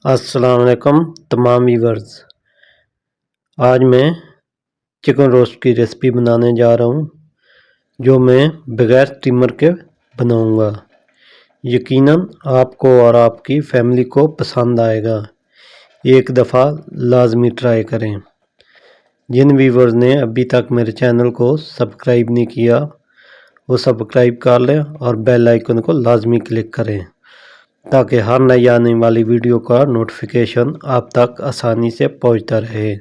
अस्सलाम वालेकुम तमाम व्यूअर्स। आज मैं चिकन रोस्ट की रेसिपी बनाने जा रहा हूँ, जो मैं बगैर स्टीमर के बनाऊँगा। यकीनन आपको और आपकी फैमिली को पसंद आएगा। एक दफ़ा लाजमी ट्राई करें। जिन व्यूअर्स ने अभी तक मेरे चैनल को सब्सक्राइब नहीं किया, वो सब्सक्राइब कर लें और बेल आइकन को लाजमी क्लिक करें, ताकि हर नई आने वाली वीडियो का नोटिफिकेशन आप तक आसानी से पहुंचता रहे।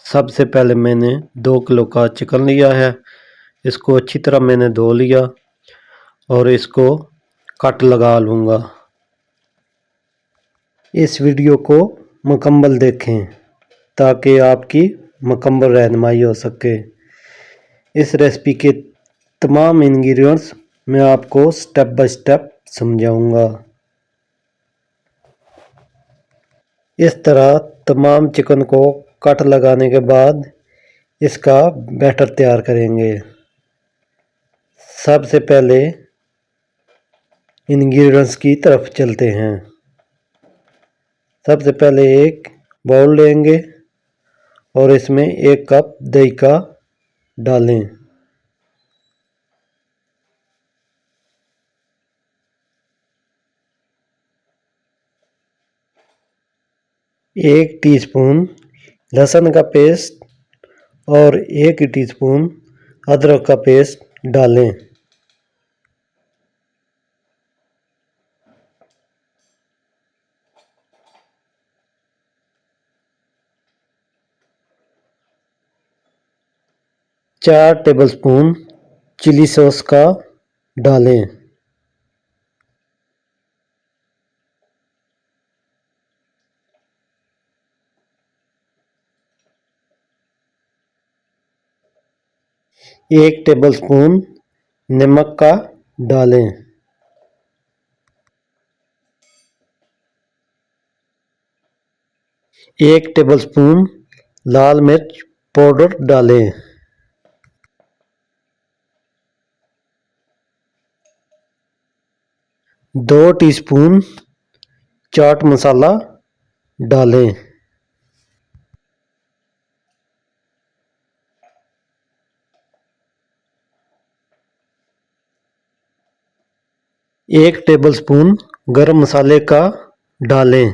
सबसे पहले मैंने 2 किलो का चिकन लिया है। इसको अच्छी तरह मैंने धो लिया और इसको कट लगा लूँगा। इस वीडियो को मुकम्मल देखें ताकि आपकी मुकम्मल रहनुमाई हो सके। इस रेसिपी के तमाम इंग्रेडिएंट्स मैं आपको स्टेप बाय स्टेप समझाऊंगा। इस तरह तमाम चिकन को कट लगाने के बाद इसका बैटर तैयार करेंगे। सबसे पहले इंग्रेडिएंट्स की तरफ चलते हैं। सबसे पहले एक बाउल लेंगे और इसमें 1 कप दही का डालें। एक टीस्पून लहसुन का पेस्ट और 1 टीस्पून अदरक का पेस्ट डालें। चार टेबलस्पून चिली सॉस का डालें। 1 टेबलस्पून नमक का डालें। 1 टेबलस्पून लाल मिर्च पाउडर डालें। 2 टीस्पून चाट मसाला डालें। 1 टेबलस्पून गरम मसाले का डालें।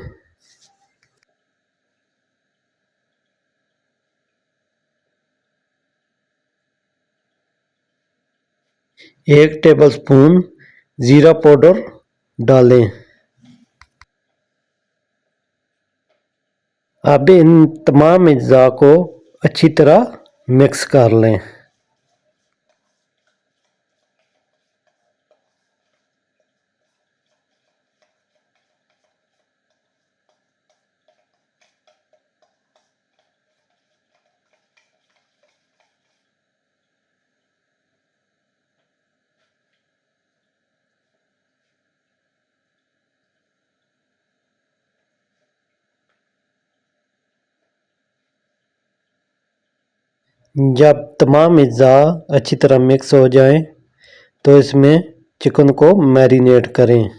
एक टेबलस्पून जीरा पाउडर डालें। अब इन तमाम अज्जा को अच्छी तरह मिक्स कर लें। जब तमाम अज्जा अच्छी तरह मिक्स हो जाएं, तो इसमें चिकन को मैरिनेट करें।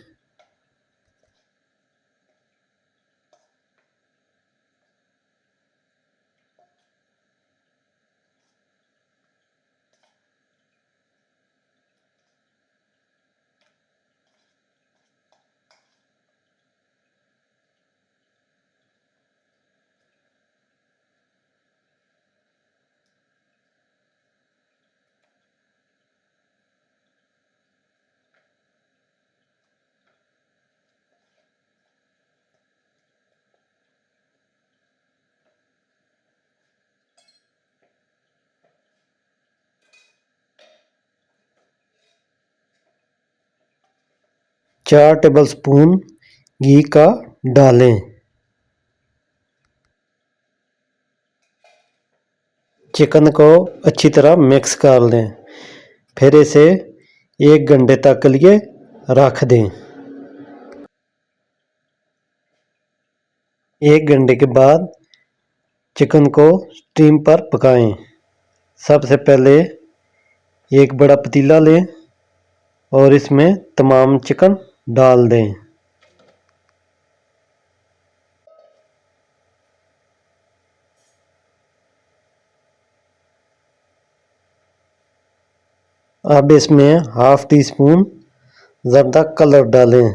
चार टेबलस्पून घी का डालें। चिकन को अच्छी तरह मिक्स कर लें, फिर इसे 1 घंटे तक के लिए रख दें। 1 घंटे के बाद चिकन को स्टीम पर पकाएं। सबसे पहले एक बड़ा पतीला लें और इसमें तमाम चिकन डाल दें। अब इसमें हाफ टी स्पून ज़र्दा कलर डालें।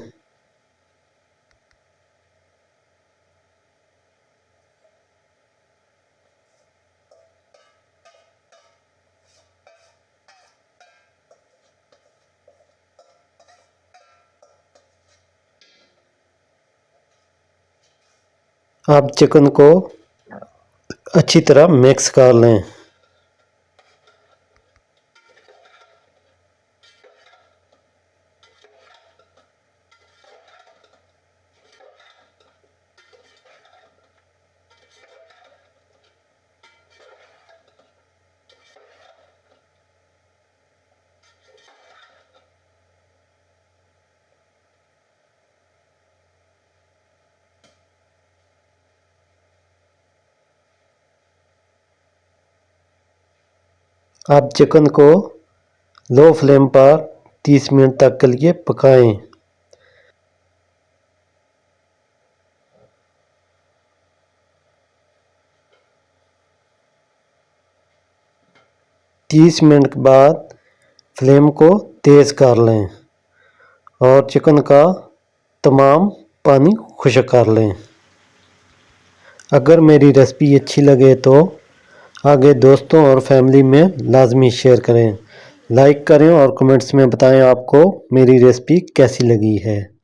अब चिकन को अच्छी तरह मिक्स कर लें। अब चिकन को लो फ्लेम पर 30 मिनट तक के लिए पकाएं। तीस मिनट के बाद फ्लेम को तेज़ कर लें और चिकन का तमाम पानी खुश्क कर लें। अगर मेरी रेसिपी अच्छी लगे तो आगे दोस्तों और फैमिली में लाजमी शेयर करें, लाइक करें और कमेंट्स में बताएं आपको मेरी रेसिपी कैसी लगी है।